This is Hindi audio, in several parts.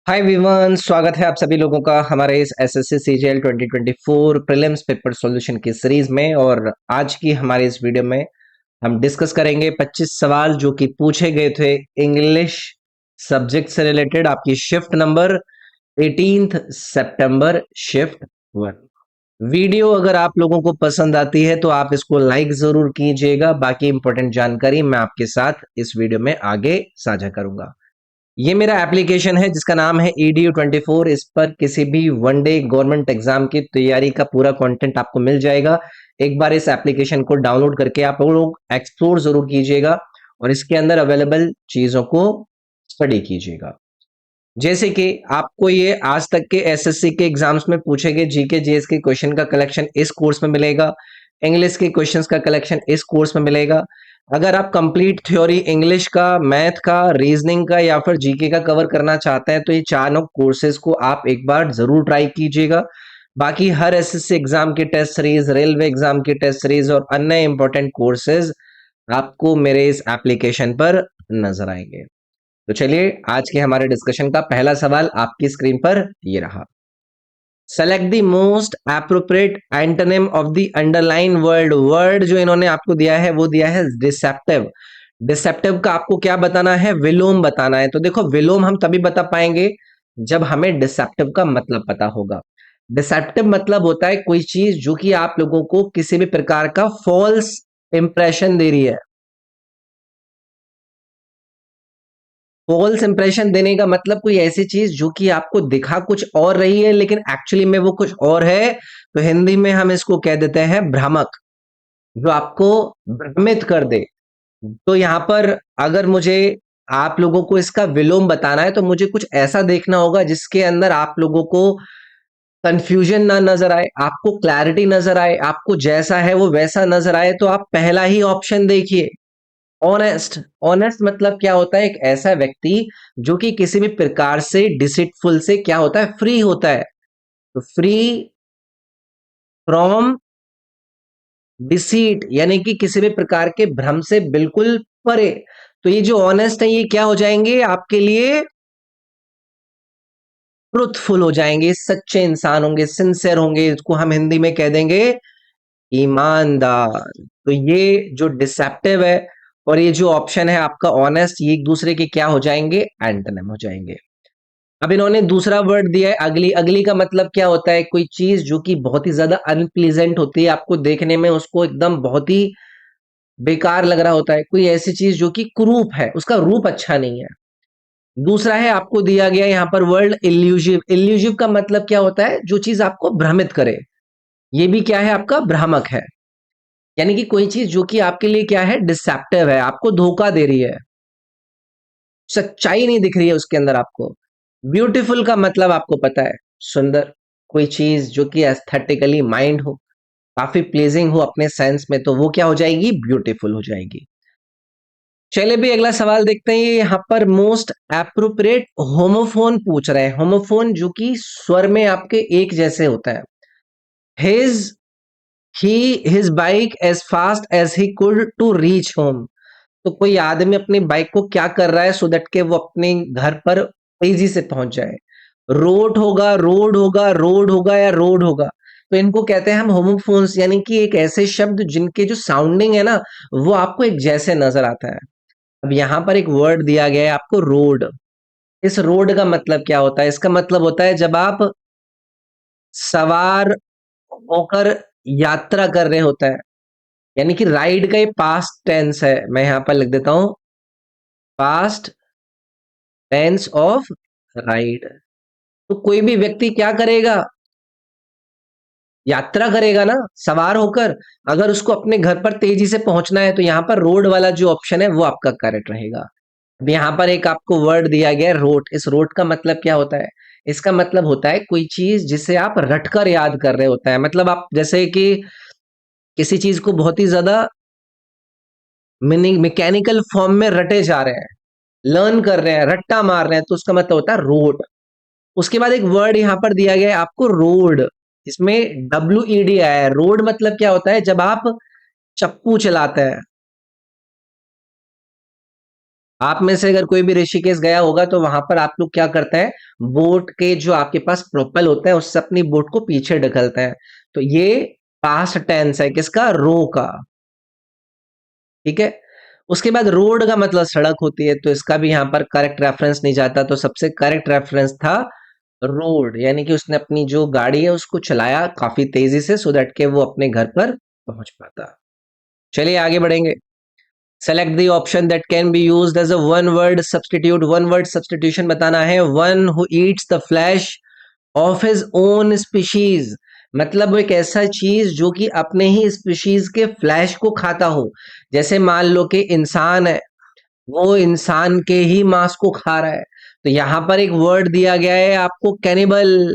हाय विवन, स्वागत है आप सभी लोगों का हमारे इस SSC CGL 2024 prelims paper solution की सीरीज में। और आज की हमारे इस वीडियो में हम डिस्कस करेंगे 25 सवाल जो कि पूछे गए थे इंग्लिश सब्जेक्ट से रिलेटेड, आपकी शिफ्ट नंबर 18 सितंबर शिफ्ट 1। वीडियो अगर आप लोगों को पसंद आती है तो आप इसको लाइक जरूर कीजिएगा। बाकी इंपॉर्टेंट जानकारी मैं आपके साथ इस वीडियो में आगे साझा करूंगा। ये मेरा एप्लीकेशन है जिसका नाम है EDU24। इस पर किसी भी वन डे गवर्नमेंट एग्जाम की तैयारी का पूरा कंटेंट आपको मिल जाएगा। एक बार इस एप्लीकेशन को डाउनलोड करके आप लोग एक्सप्लोर जरूर कीजिएगा और इसके अंदर अवेलेबल चीजों को स्टडी कीजिएगा। जैसे कि आपको ये आज तक के एसएससी के एग्जाम्स में पूछे गए जीके जीएस के क्वेश्चन का कलेक्शन इस कोर्स में मिलेगा। इंग्लिश के क्वेश्चंस का कलेक्शन इस कोर्स में मिलेगा। अगर आप कंप्लीट थ्योरी इंग्लिश का, मैथ का, रीजनिंग का या फिर जीके का कवर करना चाहते हैं तो ये चारों कोर्सेज को आप एक बार जरूर ट्राई कीजिएगा। बाकी हर एसएससी एग्जाम की टेस्ट सीरीज, रेलवे एग्जाम की टेस्ट सीरीज और अन्य इंपॉर्टेंट कोर्सेज आपको मेरे इस एप्लीकेशन पर नजर आएंगे। तो चलिए आज के हमारे डिस्कशन का पहला सवाल आपकी स्क्रीन पर ये रहा। Select the most appropriate antonym of the underline word. Word जो इन्होंने आपको दिया है वो दिया है डिसेप्टिव। डिसेप्टिव का आपको क्या बताना है? विलोम बताना है। तो देखो, विलोम हम तभी बता पाएंगे जब हमें डिसेप्टिव का मतलब पता होगा। डिसेप्टिव मतलब होता है कोई चीज जो कि आप लोगों को किसी भी प्रकार का फॉल्स इंप्रेशन दे रही है। फॉल्स इंप्रेशन देने का मतलब कोई ऐसी चीज जो कि आपको दिखा कुछ और रही है लेकिन एक्चुअली में वो कुछ और है। तो हिंदी में हम इसको कह देते हैं भ्रामक, जो आपको भ्रमित कर दे। तो यहां पर अगर मुझे आप लोगों को इसका विलोम बताना है तो मुझे कुछ ऐसा देखना होगा जिसके अंदर आप लोगों को कंफ्यूजन ना नजर आए, आपको क्लैरिटी नजर आए, आपको जैसा है वो वैसा नजर आए। तो आप पहला ही ऑप्शन देखिए, ऑनेस्ट। ऑनेस्ट मतलब क्या होता है? एक ऐसा व्यक्ति जो कि किसी भी प्रकार से डिसिटफुल से क्या होता है? फ्री होता है। तो फ्री फ्रॉम डिसीट यानी कि किसी भी प्रकार के भ्रम से बिल्कुल परे। तो ये जो ऑनेस्ट है ये क्या हो जाएंगे आपके लिए? ट्रुथफुल हो जाएंगे, सच्चे इंसान होंगे, सिंसियर होंगे। इसको हम हिंदी में कह देंगे ईमानदार। तो ये जो डिसेप्टिव है और ये जो ऑप्शन है आपका ऑनेस्ट, ये एक दूसरे के क्या हो जाएंगे? एंटोनिम हो जाएंगे। अब इन्होंने दूसरा वर्ड दिया है अगली। अगली का मतलब क्या होता है? कोई चीज जो कि बहुत ही ज्यादा अनप्लीजेंट होती है, आपको देखने में उसको एकदम बहुत ही बेकार लग रहा होता है। कोई ऐसी चीज जो कि कुरूप है, उसका रूप अच्छा नहीं है। दूसरा है आपको दिया गया यहाँ पर वर्ड इल्यूजिव। इल्यूजिव का मतलब क्या होता है? जो चीज आपको भ्रमित करे। ये भी क्या है? आपका भ्रामक है। यानी कि कोई चीज जो कि आपके लिए क्या है? डिसेप्टिव है, आपको धोखा दे रही है, सच्चाई नहीं दिख रही है उसके अंदर आपको। ब्यूटीफुल का मतलब आपको पता है, सुंदर। कोई चीज जो कि एस्थेटिकली माइंड हो, काफी प्लीजिंग हो अपने सेंस में, तो वो क्या हो जाएगी? ब्यूटीफुल हो जाएगी। चलिए भी अगला सवाल देखते हैं। ये यहाँ पर मोस्ट एप्रोप्रिएट होमोफोन पूछ रहे हैं। होमोफोन जो कि स्वर में आपके एक जैसे होता है। His he his bike as fast as he could to reach home. तो कोई आदमी अपनी बाइक को क्या कर रहा है सो दैट के वो अपने घर पर तेजी से पहुंच जाए। रोड होगा, रोड होगा, रोड होगा या रोड होगा। तो इनको कहते हैं हम होमोफोन्स, यानी कि एक ऐसे शब्द जिनके जो साउंडिंग है ना वो आपको एक जैसे नजर आता है। अब यहाँ पर एक वर्ड दिया गया है आपको, रोड। इस रोड का मतलब क्या होता है? इसका मतलब होता है जब आप सवार होकर यात्रा कर रहे होता है। यानी कि राइड का ये पास्ट टेंस है। मैं यहाँ पर लिख देता हूं, पास्ट टेंस ऑफ राइड। तो कोई भी व्यक्ति क्या करेगा? यात्रा करेगा ना, सवार होकर। अगर उसको अपने घर पर तेजी से पहुंचना है तो यहाँ पर रोड वाला जो ऑप्शन है वो आपका करेक्ट रहेगा। अब यहाँ पर एक आपको वर्ड दिया गया है रोट। इस रोट का मतलब क्या होता है? इसका मतलब होता है कोई चीज जिसे आप रटकर याद कर रहे होता है। मतलब आप जैसे कि किसी चीज को बहुत ही ज्यादा मीनिंग मैकेनिकल फॉर्म में रटे जा रहे हैं, लर्न कर रहे हैं, रट्टा मार रहे हैं, तो उसका मतलब होता है रोड। उसके बाद एक वर्ड यहां पर दिया गया है आपको, रोड। इसमें WED आया है। रोड मतलब क्या होता है? जब आप चप्पू चलाते हैं, आप में से अगर कोई भी ऋषिकेश गया होगा तो वहां पर आप लोग क्या करते हैं, बोट के जो आपके पास प्रोपेल होता है उससे अपनी बोट को पीछे ढकलते हैं। तो ये पास्ट टेंस है किसका, रो का। ठीक है। उसके बाद रोड का मतलब सड़क होती है, तो इसका भी यहाँ पर करेक्ट रेफरेंस नहीं जाता, तो सबसे करेक्ट रेफरेंस था रोड, यानी कि उसने अपनी जो गाड़ी है उसको चलाया काफी तेजी से सो दैट के वो अपने घर पर पहुंच पाता। चलिए आगे बढ़ेंगे। Select the option that can be used as a one word substitute. One word substitution बताना है। One who eats the flesh of his own species, मतलब वो एक ऐसा चीज जो कि अपने ही स्पीशीज के फ्लैश को खाता हो। जैसे मान लो कि इंसान है, वो इंसान के ही मांस को खा रहा है, तो यहां पर एक वर्ड दिया गया है आपको, कैनिबल।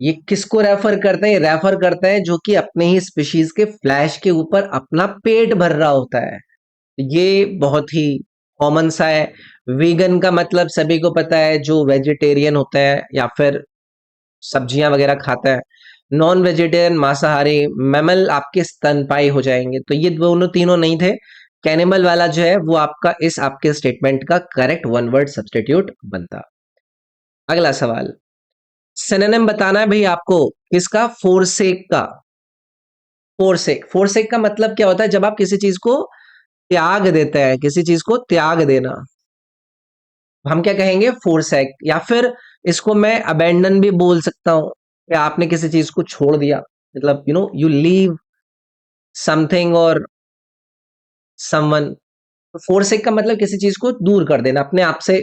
ये किसको रेफर करते हैं, ये रेफर करते हैं जो कि अपने ही स्पीशीज के फ्लैश के ऊपर अपना पेट भर रहा होता है। ये बहुत ही कॉमन सा है। वीगन का मतलब सभी को पता है, जो वेजिटेरियन होता है या फिर सब्जियां वगैरह खाता है। नॉन वेजिटेरियन मांसाहारी, मैमल आपके स्तनपायी हो जाएंगे। तो ये दोनों तीनों नहीं थे। कैनिमल वाला जो है वो आपका इस आपके स्टेटमेंट का करेक्ट वन वर्ड सब्स्टिट्यूट बनता। अगला सवाल, सिनोनिम बताना है भाई आपको किसका, फोरसेक का। फोरसेक, फोरसेक का मतलब क्या होता है, जब आप किसी चीज को त्याग देते हैं, किसी चीज को त्याग देना, हम क्या कहेंगे, फोरसेक। या फिर इसको मैं अबेंडन भी बोल सकता हूं, कि आपने किसी चीज को छोड़ दिया, मतलब यू लीव समथिंग और समवन। फोरसेक का मतलब किसी चीज को दूर कर देना, अपने आप से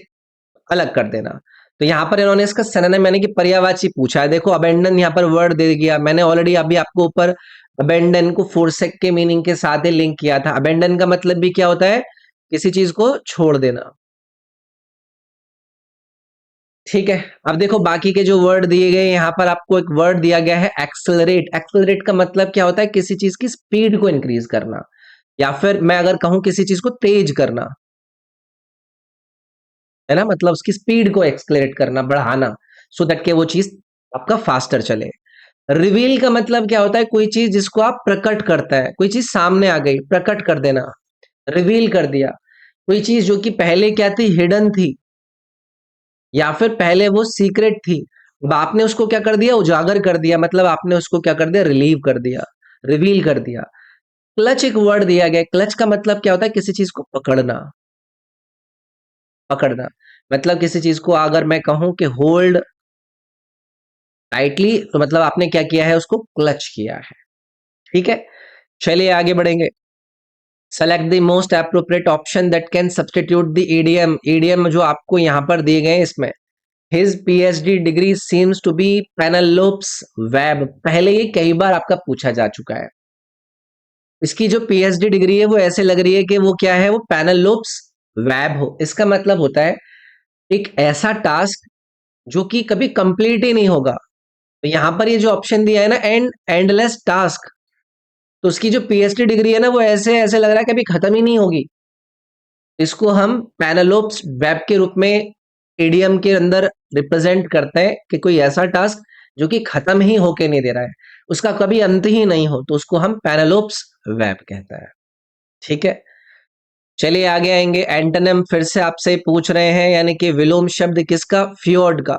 अलग कर देना। तो यहाँ पर इन्होंने इसका सिनोनिम यानी कि पर्यायवाची पूछा है। देखो अबेंडन यहाँ पर वर्ड दे दिया, मैंने ऑलरेडी अभी आपको ऊपर अबेंडन को फोरसेक के मीनिंग के साथ ही लिंक किया था। अबेंडन का मतलब भी क्या होता है, किसी चीज को छोड़ देना। ठीक है। अब देखो बाकी के जो वर्ड दिए गए, यहाँ पर आपको एक वर्ड दिया गया है एक्सेलरेट। एक्सेलरेट का मतलब क्या होता है, किसी चीज की स्पीड को इंक्रीज करना, या फिर मैं अगर कहूं किसी चीज को तेज करना, है ना, मतलब उसकी स्पीड को एक्सेलरेट करना, बढ़ाना, सो दैट के वो चीज आपका फास्टर चले। रिवील का मतलब क्या होता है, कोई चीज जिसको आप प्रकट करता है, कोई चीज सामने आ गई, प्रकट कर देना, रिवील कर दिया। कोई चीज जो कि पहले क्या थी, हिडन थी, या फिर पहले वो सीक्रेट थी, अब आपने उसको क्या कर दिया, उजागर कर दिया, मतलब आपने उसको क्या कर दिया, रिलीव कर दिया, रिवील कर दिया। क्लच एक वर्ड दिया गया, क्लच का मतलब क्या होता है, किसी चीज को पकड़ना, पकड़ना, मतलब किसी चीज को अगर मैं कहूं कि होल्ड टाइटली, तो मतलब आपने क्या किया है, उसको क्लच किया है। ठीक है। चलिए आगे बढ़ेंगे। Select the most appropriate option that can substitute the EDM. EDM जो आपको यहां पर दिए गए हैं इसमें, his PhD degree seems to be Penelope's web, पहले ये कई बार आपका पूछा जा चुका है। इसकी जो पीएचडी डिग्री है वो ऐसे लग रही है कि वो क्या है, वो पेनेलोप्स वेब हो। इसका मतलब होता है एक ऐसा टास्क जो कि कभी कंप्लीट ही नहीं होगा। तो यहां पर ये जो ऑप्शन दिया है ना, एंडलेस टास्क, तो उसकी जो पीएचडी डिग्री है ना, वो ऐसे ऐसे लग रहा है कभी खत्म ही नहीं होगी। इसको हम पैनालोप्स वेब के रूप में ईडीएम के अंदर रिप्रेजेंट करते हैं, कि कोई ऐसा टास्क जो कि खत्म ही होके नहीं दे रहा है, उसका कभी अंत ही नहीं हो, तो उसको हम पैनालोप्स वेब कहता है। ठीक है। चलिए आगे आएंगे। एंटोनिम फिर से आपसे पूछ रहे हैं, यानी कि विलोम शब्द किसका, फ्योर्ड का।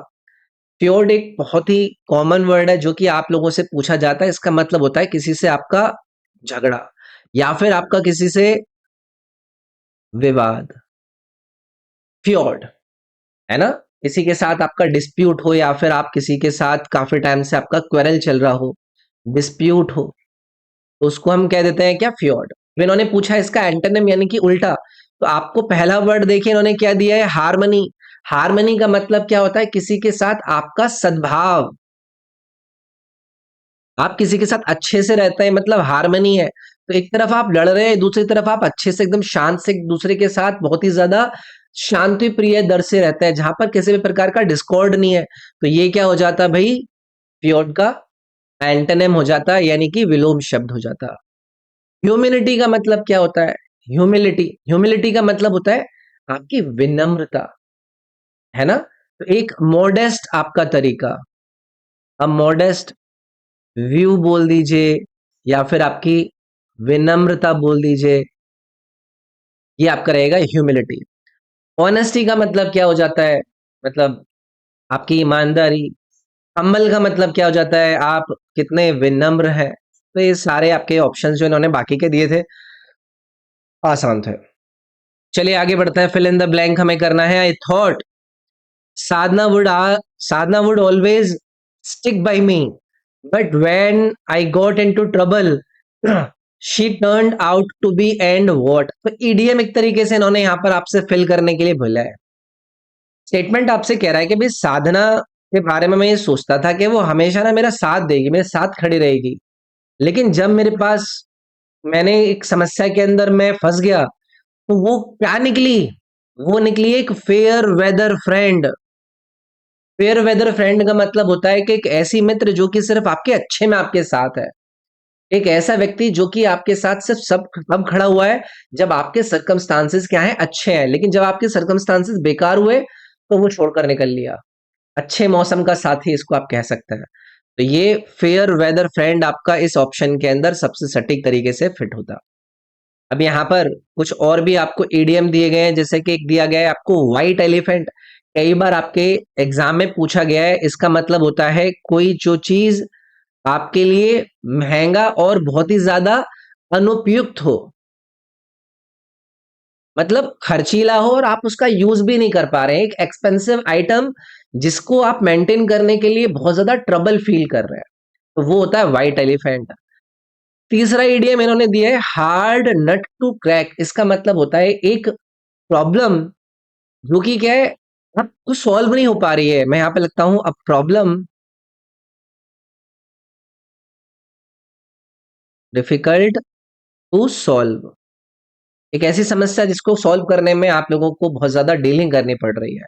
फ्योर्ड एक बहुत ही कॉमन वर्ड है जो कि आप लोगों से पूछा जाता है। इसका मतलब होता है किसी से आपका झगड़ा, या फिर आपका किसी से विवाद। फ्योर्ड, है ना, किसी के साथ आपका डिस्प्यूट हो, या फिर आप किसी के साथ काफी टाइम से आपका क्वेरल चल रहा हो, डिस्प्यूट हो, तो उसको हम कह देते हैं क्या, फ्योर्ड। अब इन्होंने पूछा इसका एंटोनिम यानी कि उल्टा, तो आपको पहला वर्ड देखिए इन्होंने क्या दिया है, हार्मनी। हार्मनी का मतलब क्या होता है, किसी के साथ आपका सद्भाव, आप किसी के साथ अच्छे से रहते हैं, मतलब हार्मनी है। तो एक तरफ आप लड़ रहे हैं, दूसरी तरफ आप अच्छे से एकदम शांत से एक दूसरे के साथ बहुत ही ज्यादा शांति प्रिय दर से रहते हैं, जहां पर किसी भी प्रकार का डिस्कॉर्ड नहीं है। तो ये क्या हो जाता है भाई, प्योर्ड का एंटोनिम हो जाता है, यानी कि विलोम शब्द हो जाता है। ह्यूमिलिटी का मतलब क्या होता है, ह्यूमिलिटी, ह्यूमिलिटी का मतलब होता है आपकी विनम्रता, है ना। तो एक मॉडेस्ट आपका तरीका, अब मॉडेस्ट व्यू बोल दीजिए, या फिर आपकी विनम्रता बोल दीजिए, ये आपका रहेगा ह्यूमिलिटी। ऑनेस्टी का मतलब क्या हो जाता है? मतलब आपकी ईमानदारी। हम्बल का मतलब क्या हो जाता है? आप कितने विनम्र हैं। तो ये सारे आपके ऑप्शंस जो इन्होंने बाकी के दिए थे, आसान थे। चलिए आगे बढ़ते हैं। फिल इन द ब्लैंक हमें करना है। I thought Sadhana would Sadhana would always stick by me, but when I got into trouble she turned out to be and what. तो ईडीएम एक तरीके से इन्होंने यहाँ पर आपसे फिल करने के लिए बोला है। स्टेटमेंट आपसे कह रहा है कि भाई साधना के बारे में मैं ये सोचता था कि वो हमेशा ना मेरा साथ देगी, मेरे साथ खड़ी रहेगी, लेकिन जब मेरे पास मैंने एक समस्या के अंदर मैं फंस गया, तो वो क्या निकली? वो निकली एक fair weather friend. Fair weather friend का मतलब होता है कि एक ऐसी मित्र जो कि सिर्फ आपके अच्छे में आपके साथ है। एक ऐसा व्यक्ति जो कि आपके साथ सिर्फ सब तब खड़ा हुआ है जब आपके सर्कमस्टांसेस क्या है, अच्छे हैं, लेकिन जब आपके सर्कमस्टांसेस बेकार हुए तो वो छोड़कर निकल लिया। अच्छे मौसम का साथी इसको आप कह सकते हैं। तो ये फेयर वेदर फ्रेंड आपका इस ऑप्शन के अंदर सबसे सटीक तरीके से फिट होता। अब यहाँ पर कुछ और भी आपको ईडीएम दिए गए हैं, जैसे कि एक दिया गया है आपको व्हाइट एलिफेंट। कई बार आपके एग्जाम में पूछा गया है। इसका मतलब होता है कोई जो चीज आपके लिए महंगा और बहुत ही ज्यादा अनुपयुक्त हो, मतलब खर्चीला हो और आप उसका यूज भी नहीं कर पा रहे हैं। एक एक्सपेंसिव आइटम जिसको आप मेंटेन करने के लिए बहुत ज्यादा ट्रबल फील कर रहे हैं, तो वो होता है व्हाइट एलिफेंट। तीसरा इडियम इन्होंने दिया है हार्ड नट टू क्रैक। इसका मतलब होता है एक प्रॉब्लम जो कि क्या है, आपको सॉल्व नहीं हो पा रही है। मैं यहाँ पे लगता हूं अब प्रॉब्लम डिफिकल्ट टू सॉल्व। एक ऐसी समस्या जिसको सॉल्व करने में आप लोगों को बहुत ज्यादा डीलिंग करनी पड़ रही है।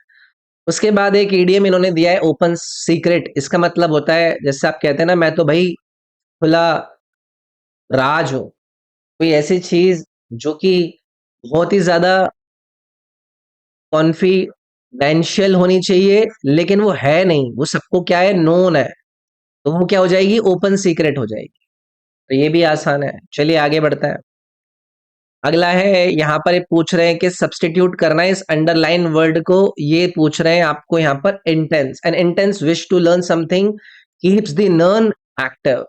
उसके बाद एक ईडीएम इन्होंने दिया है ओपन सीक्रेट। इसका मतलब होता है जैसे आप कहते हैं ना, मैं तो भाई खुला राज हूं। कोई ऐसी चीज जो कि बहुत ही ज्यादा कॉन्फिडेंशियल होनी चाहिए, लेकिन वो है नहीं, वो सबको क्या है, नोन है। तो वो क्या हो जाएगी, ओपन सीक्रेट हो जाएगी। तो ये भी आसान है। चलिए आगे बढ़ते हैं। अगला है, यहाँ पर ये पूछ रहे हैं कि सब्स्टिट्यूट करना है इस अंडरलाइन वर्ड को। ये पूछ रहे हैं आपको यहाँ पर intense, an intense wish to learn something keeps the nerve active.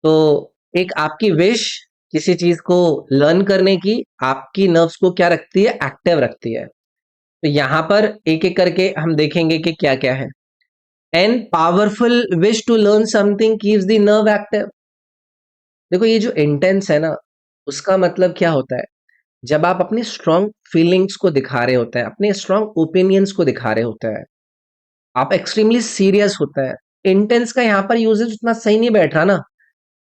तो एक आपकी विश किसी चीज को लर्न करने की आपकी नर्व्स को क्या रखती है, एक्टिव रखती है। तो यहाँ पर एक एक करके हम देखेंगे कि क्या क्या है। An powerful wish to learn something keeps the nerve active. देखो ये जो इंटेंस है ना, उसका मतलब क्या होता है, जब आप अपनी स्ट्रॉन्ग फीलिंग्स को दिखा रहे होते हैं, अपने स्ट्रॉन्ग ओपिनियंस को दिखा रहे होते हैं, आप एक्सट्रीमली सीरियस होता है। इंटेंस का यहाँ पर यूजेज उतना सही नहीं बैठ रहा ना।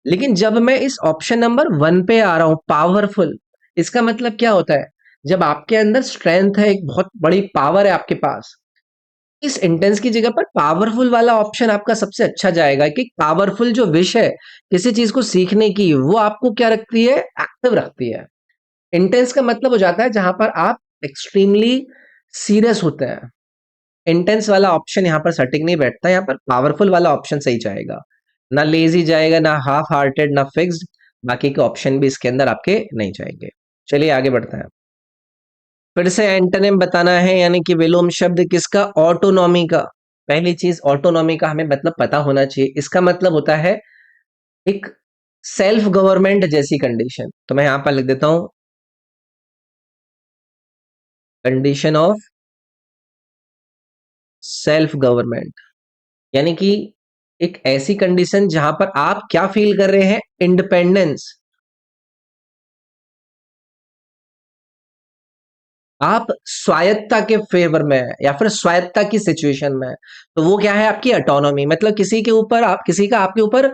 लेकिन जब मैं इस ऑप्शन नंबर वन पे आ रहा हूं, पावरफुल, इसका मतलब क्या होता है, जब आपके अंदर स्ट्रेंथ है, एक बहुत बड़ी पावर है आपके पास, इस इंटेंस की जगह पर पावरफुल वाला ऑप्शन आपका सबसे अच्छा जाएगा। कि पावरफुल जो विश है किसी चीज को सीखने की, वो आपको क्या रखती है, एक्टिव रखती है। इंटेंस का मतलब हो जाता है जहां पर आप एक्सट्रीमली सीरियस होते हैं। इंटेंस वाला ऑप्शन यहाँ पर सटिक नहीं बैठता, यहाँ पर पावरफुल वाला ऑप्शन सही जाएगा। ना लेजी जाएगा, ना हाफ हार्टेड, ना फिक्स्ड। बाकी के ऑप्शन भी इसके अंदर आपके नहीं जाएंगे। चलिए आगे बढ़ते हैं। फिर से एंटोनिम बताना है, यानी कि विलोम शब्द किसका, ऑटोनॉमी का। पहली चीज ऑटोनॉमी का हमें मतलब पता होना चाहिए। इसका मतलब होता है एक सेल्फ गवर्नमेंट जैसी कंडीशन। तो मैं यहां पर लिख देता हूं कंडीशन ऑफ सेल्फ गवर्नमेंट, यानी कि एक ऐसी कंडीशन जहां पर आप क्या फील कर रहे हैं, इंडिपेंडेंस। आप स्वायत्ता के फेवर में है या फिर स्वायत्ता की सिचुएशन में है, तो वो क्या है, आपकी ऑटोनॉमी। मतलब किसी के ऊपर आप, किसी का आपके ऊपर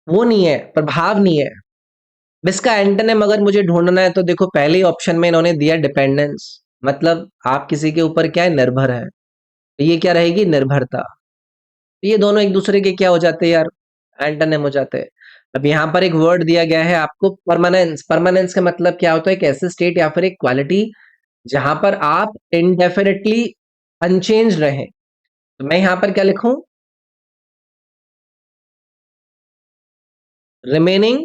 वो नहीं है, प्रभाव नहीं है। अब इसका एंटोनिम अगर मुझे ढूंढना है तो देखो, पहले ही ऑप्शन में इन्होंने दिया डिपेंडेंस। मतलब आप किसी के ऊपर क्या है, निर्भर है। तो ये क्या रहेगी, निर्भरता। तो ये दोनों एक दूसरे के क्या हो जाते हैं यार, एंटोनिम हो जाते हैं। अब यहाँ पर एक वर्ड दिया गया है आपको, परमानेंस। परमानेंस का मतलब क्या होता है, एक ऐसे स्टेट या फिर एक क्वालिटी जहां पर आप इनडेफिनेटली अनचेंज रहे। तो मैं यहां पर क्या लिखूं, रिमेनिंग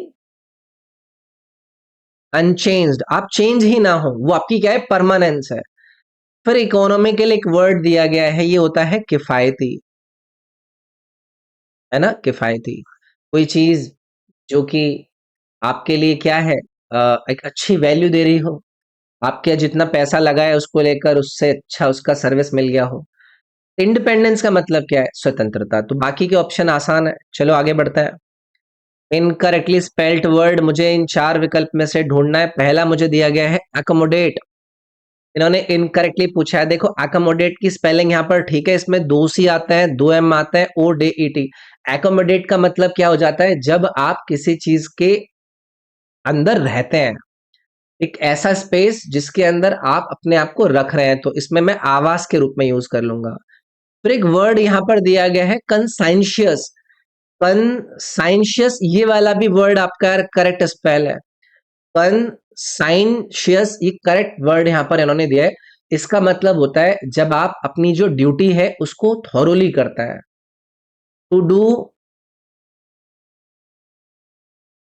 अनचेंज्ड, आप चेंज ही ना हो, वो आपकी क्या है, परमानेंस है। फिर इकोनॉमिकल एक वर्ड दिया गया है, ये होता है किफायती, है ना, किफायती। कोई चीज जो कि आपके लिए क्या है, एक अच्छी वैल्यू दे रही हो, आपके जितना पैसा लगा है उसको लेकर उससे अच्छा उसका सर्विस मिल गया हो। इंडिपेंडेंस का मतलब क्या है, स्वतंत्रता। तो बाकी के ऑप्शन आसान है, चलो आगे बढ़ते हैं। इनकरेक्टली स्पेल्ड वर्ड मुझे इन चार विकल्प में से ढूंढना है। पहला मुझे दिया गया है अकोमोडेट, इन्होंने इनकरेक्टली पूछा है। देखो अकोमोडेट की स्पेलिंग यहाँ पर ठीक है, इसमें दो सी आता है, दो एम आता है, ओ डे ई टी। एकोमोडेट का मतलब क्या हो जाता है, जब आप किसी चीज के अंदर रहते हैं, एक ऐसा स्पेस जिसके अंदर आप अपने आप को रख रहे हैं, तो इसमें मैं आवास के रूप में यूज कर लूंगा। फिर एक वर्ड यहाँ पर दिया गया है कंसाइंशियस। कंसाइंशियस ये वाला भी वर्ड आपका करेक्ट स्पेल है, कंसाइंशियस, ये करेक्ट वर्ड यहाँ पर इन्होंने दिया है। इसका मतलब होता है जब आप अपनी जो ड्यूटी है उसको थॉरोली करता है, to do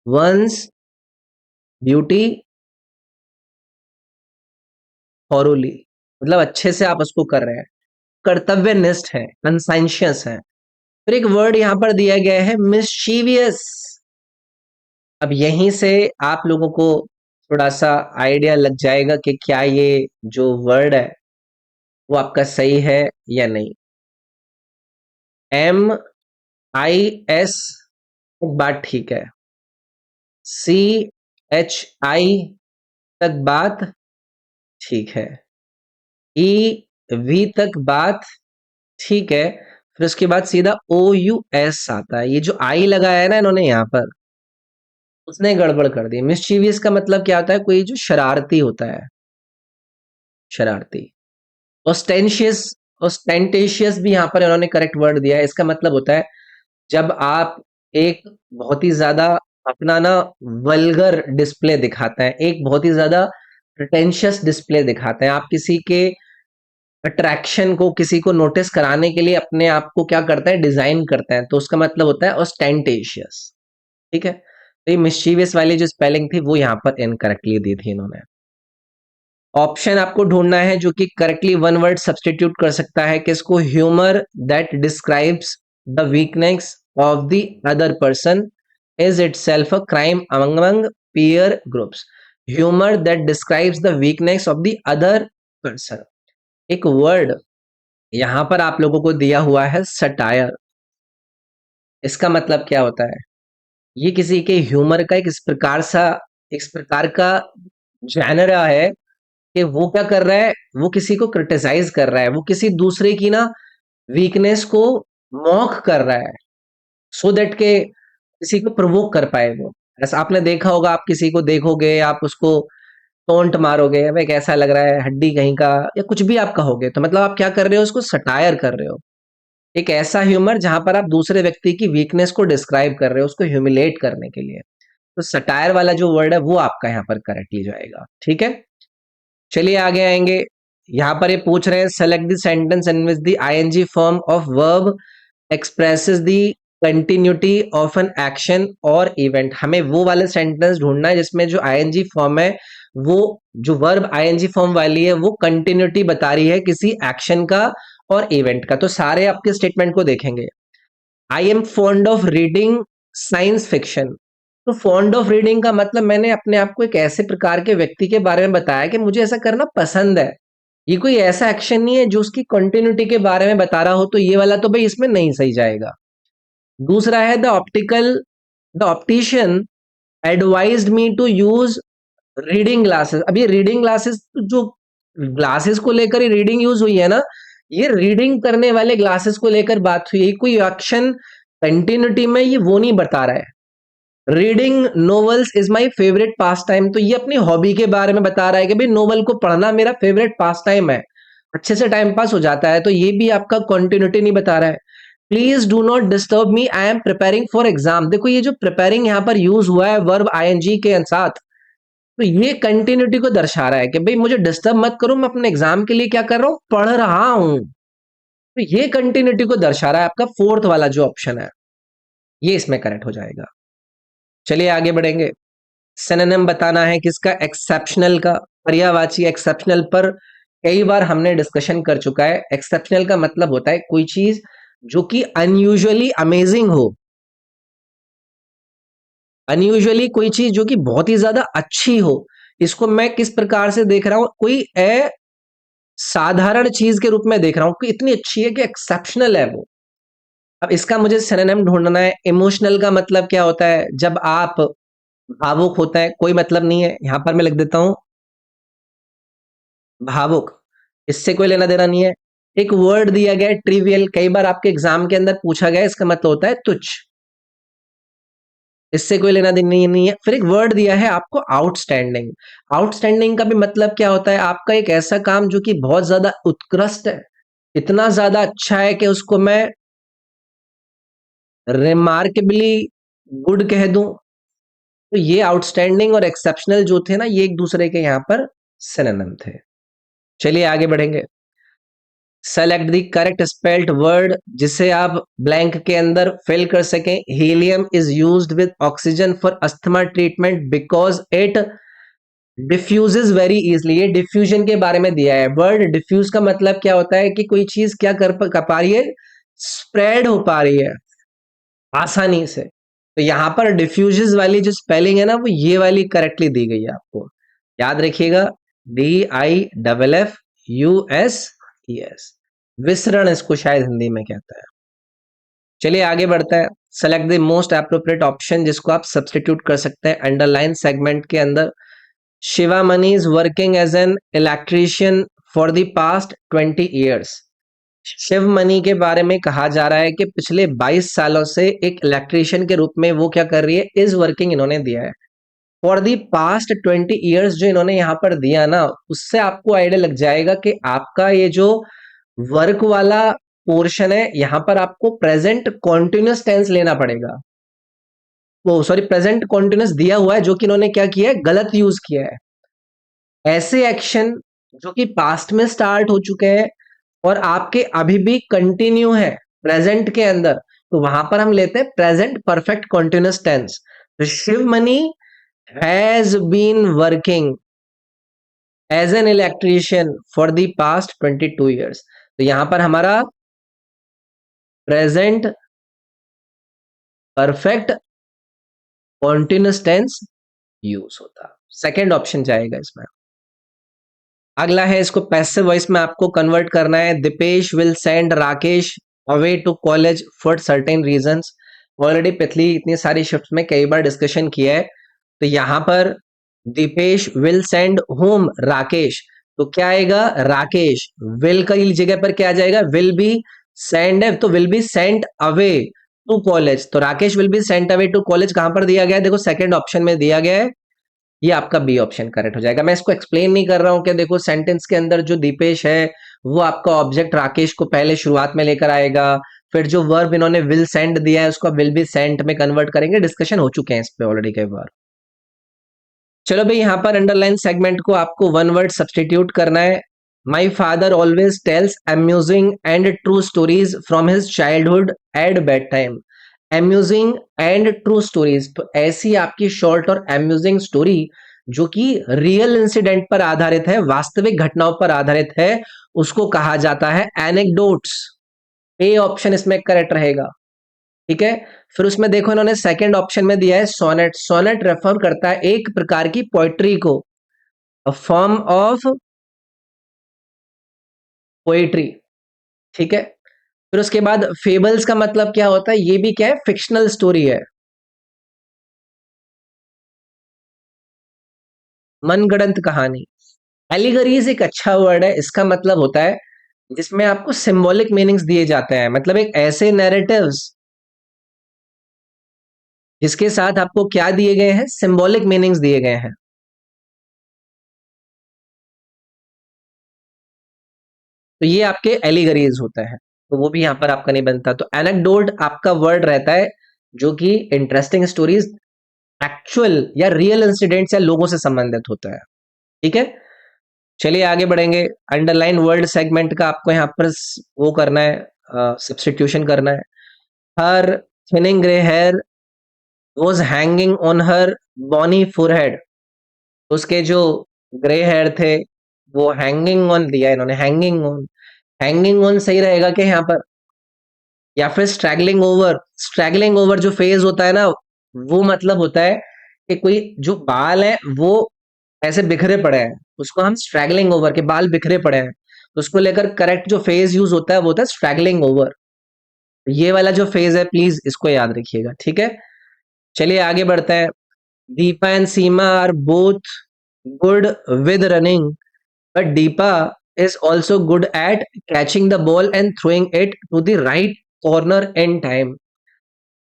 one's duty thoroughly, मतलब अच्छे से आप उसको कर रहे हैं, कर्तव्यनिष्ठ है, कंसाइंशियस है। फिर एक वर्ड यहां पर दिया गया है मिस्चीवियस। अब यहीं से आप लोगों को थोड़ा सा आइडिया लग जाएगा कि क्या ये जो वर्ड है वो आपका सही है या नहीं। एम आई एस बात ठीक है, सी एच आई तक बात ठीक है, ई वी तक बात ठीक है। फिर उसके बाद सीधा ओ यू एस आता है, ये जो आई लगाया है ना इन्होंने यहाँ पर, उसने गड़बड़ कर दी। मिस्चीवियस का मतलब क्या होता है, कोई जो शरारती होता है, शरारती। ऑस्टेंशियस, ऑस्टेंटेशियस भी यहाँ पर इन्होंने करेक्ट वर्ड दिया है। इसका मतलब होता है जब आप एक बहुत ही ज्यादा अपना ना वल्गर डिस्प्ले दिखाते हैं, एक बहुत ही ज्यादा प्रिटेंशियस डिस्प्ले दिखाते हैं, आप किसी के अट्रैक्शन को, किसी को नोटिस कराने के लिए अपने आप को क्या करते हैं, डिजाइन करते हैं, तो उसका मतलब होता है ऑस्टेंटेशियस। ठीक है, तो ये मिस्चीवियस वाली जो स्पेलिंग थी वो यहाँ पर इनकरेक्टली दी थी इन्होंने। ऑप्शन आपको ढूंढना है जो कि करेक्टली वन वर्ड सब्सटीट्यूट कर सकता है किसको, humour that describes the weakness of the other person is itself a crime among peer groups. Humour that describes the weakness of the other person. एक वर्ड यहां पर आप लोगों को दिया हुआ है सटायर। इसका मतलब क्या होता है, ये किसी के ह्यूमर का एक इस प्रकार सा, इस प्रकार का जैनरा है कि वो क्या कर रहा है, वो किसी को क्रिटिसाइज कर रहा है, वो किसी दूसरे की ना वीकनेस को मॉक कर रहा है, सो दैट के किसी को प्रवोक कर पाए वो। ऐसा आपने देखा होगा, आप किसी को देखोगे, आप उसको टोंट मारोगे, भाई कैसा लग रहा है हड्डी कहीं का, या कुछ भी आप कहोगे, तो मतलब आप क्या कर रहे हो, उसको सटायर कर रहे हो। एक ऐसा ह्यूमर जहां पर आप दूसरे व्यक्ति की वीकनेस को डिस्क्राइब कर रहे हो, उसको ह्यूमिलेट करने के लिए। तो सटायर वाला जो वर्ड है वो आपका यहाँ पर करेक्टली जाएगा। ठीक है, चलिए आगे आएंगे। यहाँ पर ये पूछ रहे हैं select the sentence in which the ING form of verb expresses the continuity of an action और इवेंट। हमें वो वाले सेंटेंस ढूंढना है जिसमें जो आईएनजी फॉर्म है, वो जो वर्ब आईएनजी फॉर्म वाली है वो कंटिन्यूटी बता रही है किसी एक्शन का और इवेंट का। तो सारे आपके स्टेटमेंट को देखेंगे। I am fond of reading science fiction. तो फॉन्ड ऑफ रीडिंग का मतलब मैंने अपने आप को एक ऐसे प्रकार के व्यक्ति के बारे में बताया कि मुझे ऐसा करना पसंद है। ये कोई ऐसा एक्शन नहीं है जो उसकी कंटिन्यूटी के बारे में बता रहा हो, तो ये वाला तो भाई इसमें नहीं सही जाएगा। दूसरा है the optician advised me to use reading glasses. अब ये रीडिंग ग्लासेस, जो ग्लासेस को लेकर ये रीडिंग यूज हुई है ना, ये रीडिंग करने वाले ग्लासेस को लेकर बात हुई है, कोई एक्शन कंटिन्यूटी में ये वो नहीं बता रहा है। Reading novels is my favourite pass time, तो ये अपनी हॉबी के बारे में बता रहा है कि भाई नोवेल को पढ़ना मेरा फेवरेट पास टाइम है, अच्छे से टाइम पास हो जाता है, तो ये भी आपका कंटिन्यूटी नहीं बता रहा है। Please do not disturb me, I am preparing for exam. देखो ये जो प्रिपेयरिंग यहाँ पर यूज हुआ है वर्ब आईएनजी के साथ, तो ये कंटिन्यूटी को दर्शा रहा है कि भाई मुझे डिस्टर्ब मत करो, मैं अपने एग्जाम के लिए क्या कर रहा हूं, पढ़ रहा हूं। तो ये कंटिन्यूटी को दर्शा रहा है। आपका फोर्थ वाला जो ऑप्शन है ये इसमें करेक्ट हो जाएगा। चलिए आगे बढ़ेंगे। सिनोनिम बताना है किसका, एक्सेप्शनल का। पर्यायवाची एक्सेप्शनल पर कई बार हमने डिस्कशन कर चुका है। एक्सेप्शनल का मतलब होता है कोई चीज जो कि अनयूजुअली अमेजिंग हो, अनयूजुअली कोई चीज जो कि बहुत ही ज्यादा अच्छी हो। इसको मैं किस प्रकार से देख रहा हूं, कोई साधारण चीज के रूप में देख रहा हूं कि इतनी अच्छी है कि एक्सेप्शनल है वो। अब इसका मुझे सिनोनिम ढूंढना है। इमोशनल का मतलब क्या होता है, जब आप भावुक होते हैं, कोई मतलब नहीं है, यहां पर मैं लिख देता हूं भावुक, इससे कोई लेना देना नहीं है। एक वर्ड दिया गया है ट्रिवियल, कई बार आपके एग्जाम के अंदर पूछा गया है, इसका मतलब होता है तुच्छ, इससे कोई लेना देना नहीं है। फिर एक वर्ड दिया है आपको आउटस्टैंडिंग। आउटस्टैंडिंग का भी मतलब क्या होता है, आपका एक ऐसा काम जो कि बहुत ज्यादा उत्कृष्ट है, इतना ज्यादा अच्छा है कि उसको मैं रिमार्केबली गुड कह दूं। तो ये आउटस्टैंडिंग और एक्सेप्शनल जो थे ना, ये एक दूसरे के यहाँ पर सिनोनिम थे। चलिए आगे बढ़ेंगे। Select the correct spelled word, जिसे आप ब्लैंक के अंदर फिल कर सकें। Helium is used with oxygen for asthma treatment because it diffuses very easily. ये डिफ्यूजन के बारे में दिया है। वर्ड डिफ्यूज का मतलब क्या होता है कि कोई चीज क्या कर पा रही है, स्प्रेड हो पा रही है आसानी से। तो यहां पर डिफ्यूजेस वाली जो स्पेलिंग है ना, वो ये वाली करेक्टली दी गई है आपको, याद रखिएगा। DIFFUSES, विसरण इसको शायद हिंदी में कहता है। चलिए आगे बढ़ता है। Select the most appropriate option, जिसको आप सब्सटीट्यूट कर सकते हैं अंडरलाइन सेगमेंट के अंदर। Shiva Mani is working as an electrician for the past 20 years। Shiv Mani के बारे में कहा जा रहा है कि पिछले 22 सालों से एक इलेक्ट्रीशियन के रूप में वो क्या कर रही है, इज वर्किंग इन्होंने दिया है। फॉर दी पास्ट 20 years जो इन्होंने यहाँ पर दिया ना, उससे आपको आइडिया लग जाएगा कि आपका ये जो वर्क वाला पोर्शन है, यहाँ पर आपको प्रेजेंट कॉन्टिन्यूस टेंस लेना पड़ेगा। वो सॉरी, प्रेजेंट कॉन्टिन्यूस दिया हुआ है, जो कि इन्होंने क्या किया है, गलत यूज किया है। ऐसे एक्शन जो कि पास्ट में स्टार्ट हो चुके हैं और आपके अभी भी कंटिन्यू है प्रेजेंट के अंदर, तो वहां पर हम लेते हैं प्रेजेंट परफेक्ट कॉन्टिन्यूस टेंस। तो Shiv Mani has been working as an electrician for the past 22 years। तो यहां पर हमारा present perfect continuous tense use होता, सेकेंड ऑप्शन जाएगा इसमें। अगला है, इसको पैसिव वॉइस में आपको कन्वर्ट करना है। Deepesh will send Rakesh away to college for certain reasons. Already पिछली इतनी सारी शिफ्ट में कई बार डिस्कशन किया है। तो यहां पर Deepesh will send home Rakesh, तो क्या आएगा, राकेश विल की जगह पर क्या आ जाएगा, विल बी सेंड है, तो will be sent away to college. तो Rakesh will be sent away to college कहां पर दिया गया है, देखो सेकंड ऑप्शन में दिया गया है। ये आपका बी ऑप्शन करेक्ट हो जाएगा। मैं इसको एक्सप्लेन नहीं कर रहा हूं कि देखो सेंटेंस के अंदर जो दीपेश है, वो आपका ऑब्जेक्ट राकेश को पहले शुरुआत में लेकर आएगा, फिर जो वर्ब इन्होंने विल सेंड दिया है उसको विल बी सेंट में कन्वर्ट करेंगे। डिस्कशन हो चुके हैं इस पे ऑलरेडी कई बार। चलो भाई, यहां पर अंडरलाइन सेगमेंट को आपको वन वर्ड सब्सटीट्यूट करना है। My father always tells amusing and true stories from his childhood at bed time. Amusing and true stories, तो ऐसी आपकी शॉर्ट और अम्यूजिंग स्टोरी जो कि रियल इंसिडेंट पर आधारित है, वास्तविक घटनाओं पर आधारित है, उसको कहा जाता है एनेक्डोट्स। ए ऑप्शन इसमें करेक्ट रहेगा। ठीक है। फिर उसमें देखो इन्होंने सेकंड ऑप्शन में दिया है सोनेट। सोनेट रेफर करता है एक प्रकार की पोएट्री को, अ फॉर्म ऑफ पोएट्री। ठीक है। फिर उसके बाद फेबल्स का मतलब क्या होता है, ये भी क्या है, फिक्शनल स्टोरी है, मनगढ़ंत कहानी। एलिगरीज एक अच्छा वर्ड है, इसका मतलब होता है जिसमें आपको सिंबॉलिक मीनिंग्स दिए जाते हैं, मतलब एक ऐसे नैरेटिव्स जिसके साथ आपको क्या दिए गए हैं, सिंबॉलिक मीनिंग्स दिए गए हैं। तो ये आपके एलिगरीज होता है, तो वो भी यहां पर आपका नहीं बनता। तो एनेक्डोट आपका वर्ड रहता है जो कि इंटरेस्टिंग स्टोरीज, एक्चुअल या रियल इंसिडेंट्स या लोगों से संबंधित होता है। ठीक है। चलिए आगे बढ़ेंगे। अंडरलाइन वर्ड सेगमेंट का आपको यहाँ पर वो करना है, सब्सटीट्यूशन करना है। Her thinning grey hair was hanging on her bony forehead, उसके जो ग्रे हेयर थे वो हैंगिंग ऑन दिया इन्होंने, हैंगिंग ऑन। हैंगिंग ऑन सही रहेगा क्या यहाँ पर, या फिर स्ट्रैगलिंग ओवर? स्ट्रैगलिंग ओवर जो फेज होता है ना, वो मतलब होता है कि कोई जो बाल है वो ऐसे बिखरे पड़े हैं, उसको हम स्ट्रैगलिंग ओवर, के बाल बिखरे पड़े हैं, तो उसको लेकर करेक्ट जो फेज यूज होता है वो होता है स्ट्रैगलिंग ओवर। ये वाला जो फेज है प्लीज इसको याद रखिएगा, ठीक है। चलिए आगे बढ़ते हैं। Deepa and Seema are both good with running, but Deepa is also good at catching the ball and throwing it to the right corner in time।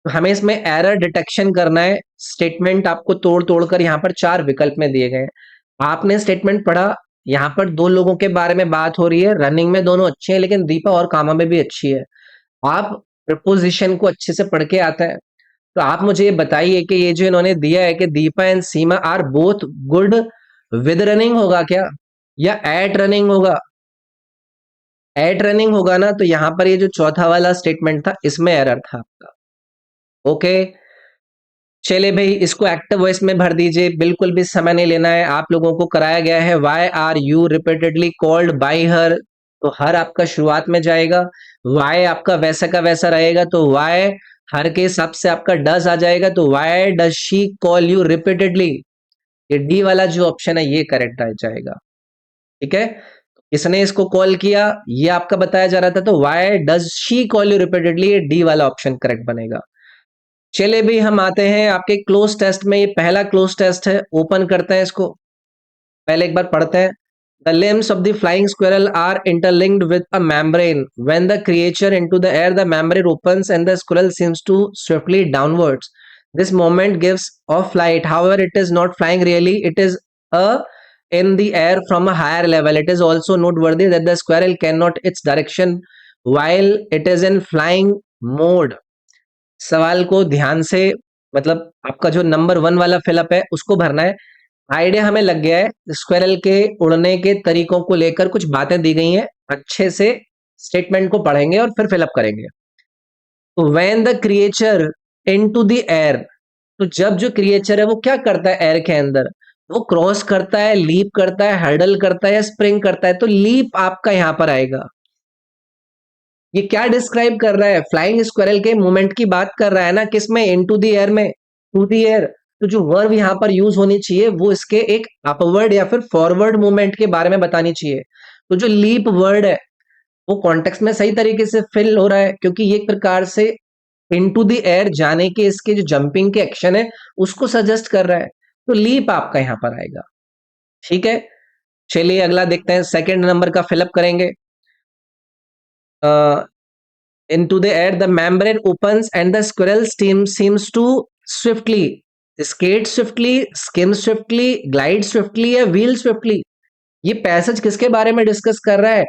हमें इसमें एरर डिटेक्शन करना है। स्टेटमेंट आपको तोड़ तोड़ कर यहाँ पर चार विकल्प में दिए गए हैं। आपने स्टेटमेंट पढ़ा, यहाँ पर दो लोगों के बारे में बात हो रही है, रनिंग में दोनों अच्छे हैं लेकिन दीपा और कामा में भी अच्छी है। आप प्रपोजिशन को अच्छे से पढ़ के आता है, तो आप मुझे ये बताइए कि ये जो इन्होंने दिया है कि Deepa and Seema are both good with running, होगा क्या या एट रनिंग होगा? एट रनिंग होगा ना, तो यहां पर ये जो चौथा वाला स्टेटमेंट था इसमें एरर था आपका। ओके, चले भाई इसको एक्टिव वॉइस में भर दीजिए, बिल्कुल भी समय नहीं लेना है। आप लोगों को कराया गया है why are you repeatedly called by her, तो हर आपका शुरुआत में जाएगा, वाई आपका वैसा का वैसा रहेगा, तो वाई हर के हिसाब से आपका डज आ जाएगा, तो why does she call you repeatedly, ये डी वाला जो ऑप्शन है ये करेक्ट आ जाएगा, ठीक है। किसने इसको कॉल किया ये आपका बताया जा रहा था, तो why does she call you repeatedly, ये डी वाला ऑप्शन करेक्ट बनेगा। चलिए भी हम आते हैं आपके क्लोज टेस्ट में, ये पहला क्लोज टेस्ट है, ओपन करते हैं इसको, पहले एक बार पढ़ते हैं। The limbs of the flying squirrel are interlinked with a membrane. When the creature into the air, the membrane opens and the squirrel seems to swiftly downwards. This movement gives off flight. However, it is not flying really. It is a in the air from a higher level. It is also noteworthy that the squirrel cannot its direction while it is in flying mode. सवाल को ध्यान से, मतलब आपका जो नंबर वन वाला फिलअप है उसको भरना है। आइडिया हमें लग गया है, स्क्वायरल के उड़ने के तरीकों को लेकर कुछ बातें दी गई हैं, अच्छे से स्टेटमेंट को पढ़ेंगे और फिर फिलअप करेंगे। तो when the creature into the air, तो जब जो क्रिएचर है वो क्या करता है एयर के अंदर, वो क्रॉस करता है, लीप करता है, हर्डल करता है या स्प्रिंग करता है, तो लीप आपका यहां पर आएगा। ये क्या डिस्क्राइब कर रहा है, फ्लाइंग स्क्वायरल के मूवमेंट की बात कर रहा है ना, किसमें, इनटू द एयर में, टू द एयर। तो जो वर्ब यहाँ पर यूज होनी चाहिए वो इसके एक अपवर्ड या फिर फॉरवर्ड मूवमेंट के बारे में बतानी चाहिए। तो जो लीप वर्ड है वो कॉन्टेक्स्ट में सही तरीके से फिल हो रहा है, क्योंकि ये एक प्रकार से इनटू द एयर जाने के इसके जो जंपिंग के एक्शन है उसको सजेस्ट कर रहा है, तो लीप आपका यहाँ पर आएगा, ठीक है। चलिए अगला देखते हैं, सेकेंड नंबर का फिलअप करेंगे। into the air, the membrane opens and the squirrel steam seems to swiftly skate swiftly, skim swiftly, glide swiftly या wheel swiftly। ये पैसेज किसके बारे में डिस्कस कर रहा है,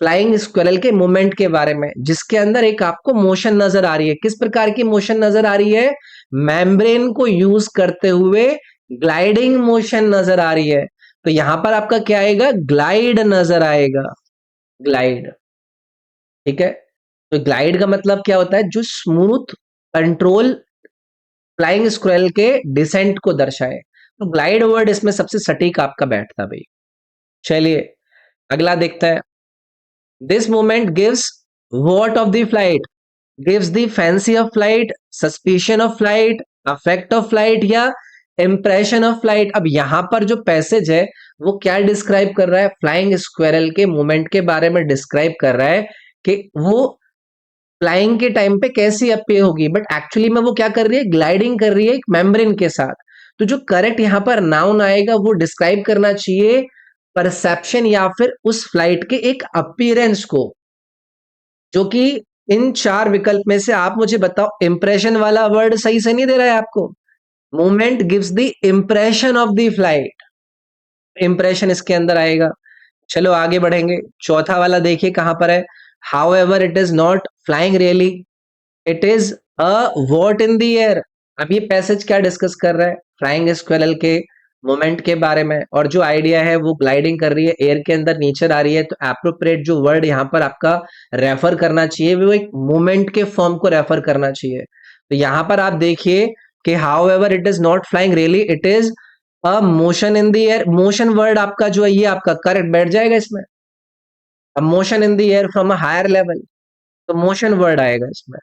फ्लाइंग स्क्विरल के मूवमेंट के बारे में, जिसके अंदर एक आपको मोशन नजर आ रही है। किस प्रकार की मोशन नजर आ रही है, मेम्ब्रेन को यूज करते हुए ग्लाइडिंग मोशन नजर आ रही है, तो यहां पर आपका क्या आएगा, ग्लाइड नजर आएगा, ग्लाइड, ठीक है। तो ग्लाइड का मतलब क्या होता है, जो स्मूथ कंट्रोल फ्लाइंग स्क्वेरल के डिसेंट को दर्शाए, तो ग्लाइड वर्ड इसमें सबसे सटीक आपका बैठता भाई। चलिए अगला देखते हैं। This movement gives what of the flight, gives the fancy of flight, suspicion of flight, affect of flight या इंप्रेशन ऑफ फ्लाइट। अब यहां पर जो पैसेज है वो क्या डिस्क्राइब कर रहा है, फ्लाइंग स्क्वेरल के मूवमेंट के बारे में डिस्क्राइब कर रहा है कि वो फ्लाइंग के टाइम पे कैसी अपीयर होगी, बट एक्चुअली में वो क्या कर रही है, ग्लाइडिंग कर रही है एक मेम्ब्रेन के साथ। तो जो करेक्ट यहां पर नाउन आएगा वो डिस्क्राइब करना चाहिए परसेप्शन या फिर उस फ्लाइट के एक अपीयरेंस को, जो कि इन चार विकल्प में से आप मुझे बताओ, इंप्रेशन वाला वर्ड सही से नहीं दे रहा है आपको। Movement gives the impression of the flight, impression इसके अंदर आएगा। चलो आगे बढ़ेंगे, चौथा वाला देखिए कहां पर है, how ever it is not flying really, it is a what in the air. अब ये पैसेज क्या डिस्कस कर रहा है, फ्लाइंग स्क्वेरल के मोमेंट के बारे में, और जो आइडिया है वो ग्लाइडिंग कर रही है, एयर के अंदर नीचे आ रही है, तो एप्रोप्रिएट जो वर्ड यहाँ पर आपका रेफर करना चाहिए वो एक मूवमेंट के फॉर्म को रेफर करना चाहिए। तो यहाँ पर आप देखिए कि how ever it is not flying, really it is a motion in the air. Motion word आपका जो है ये आपका करेक्ट बैठ जाएगा इसमें। अब motion in the air from a higher level, तो मोशन वर्ड आएगा इसमें।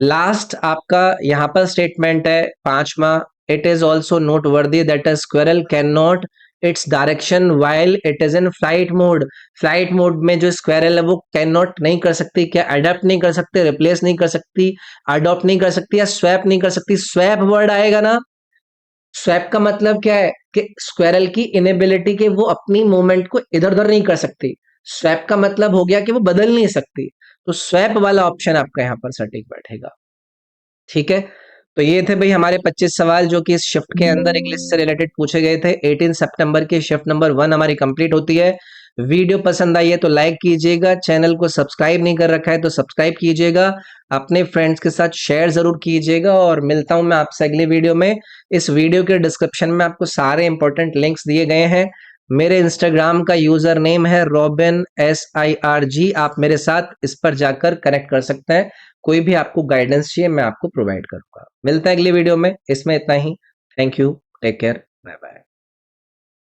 लास्ट आपका यहाँ पर स्टेटमेंट है पांचवा, it is also noteworthy that a squirrel can not its direction while it is in flight mode. Flight mode में जो स्क्वेरल है वो कैन नॉट नहीं कर सकती, क्या अडेप्ट नहीं कर सकते, रिप्लेस नहीं कर सकती, अडॉप्ट नहीं कर सकती, या स्वैप नहीं कर सकती। स्वैप वर्ड आएगा ना, स्वैप का मतलब क्या है कि स्क्वेरल की इनेबिलिटी के वो अपनी मूवमेंट को इधर उधर नहीं कर सकती। स्वैप का मतलब हो गया कि वो बदल नहीं सकती, तो स्वैप वाला ऑप्शन आपका यहाँ पर सटीक बैठेगा। ठीक है, तो ये थे भाई हमारे 25 सवाल जो कि इस शिफ्ट के अंदर इंग्लिश से रिलेटेड पूछे गए थे। 18 सितंबर की शिफ्ट नंबर 1 हमारी कंप्लीट होती है। वीडियो पसंद आई है तो लाइक कीजिएगा, चैनल को सब्सक्राइब नहीं कर रखा है तो सब्सक्राइब कीजिएगा, अपने फ्रेंड्स के साथ शेयर जरूर कीजिएगा, और मिलता हूं मैं आपसे अगली वीडियो में। इस वीडियो के डिस्क्रिप्शन में आपको सारे इंपॉर्टेंट लिंक्स दिए गए हैं। मेरे इंस्टाग्राम का यूजर नेम है robin SIRG, आप मेरे साथ इस पर जाकर कनेक्ट कर सकते हैं। कोई भी आपको गाइडेंस चाहिए मैं आपको प्रोवाइड करूंगा। मिलता है अगली वीडियो में, इसमें इतना ही। Thank you, take care, bye bye.